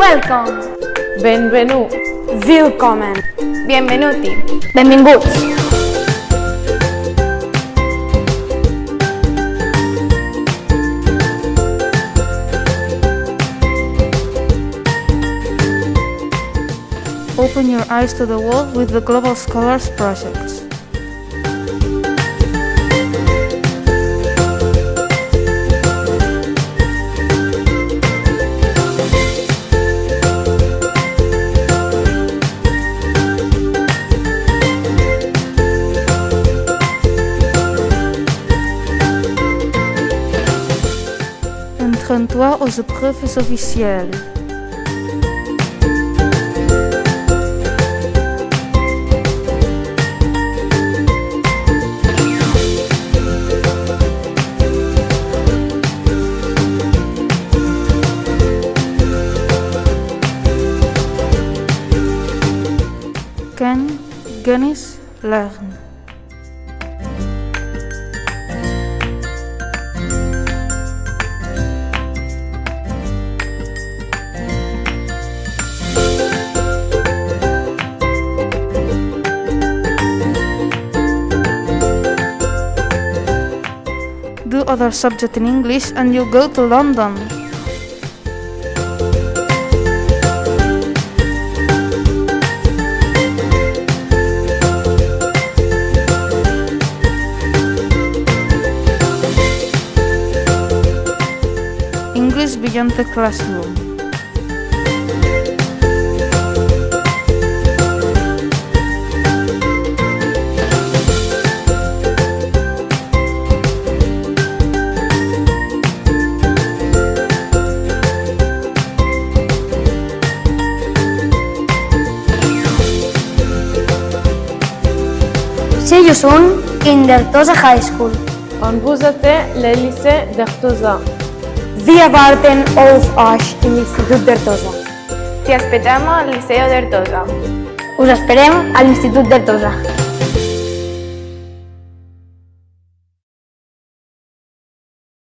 Welcome. Benvenu. Willkommen. Benvenuti. Benvinguts. Open your eyes to the world with the Global Scholars Project. Entraîne-toi aux épreuves officielles. Ken, Guinness, Learn. Do other subject in English and you'll go to London. English beyond the classroom. See you soon in Dertosa High School. On vous attend le lycée d'Artosa. Wir warten auf euch im Institut d'Artosa. Ti aspettiamo al liceo d'Artosa. Us esperem a l'Institut d'Artosa.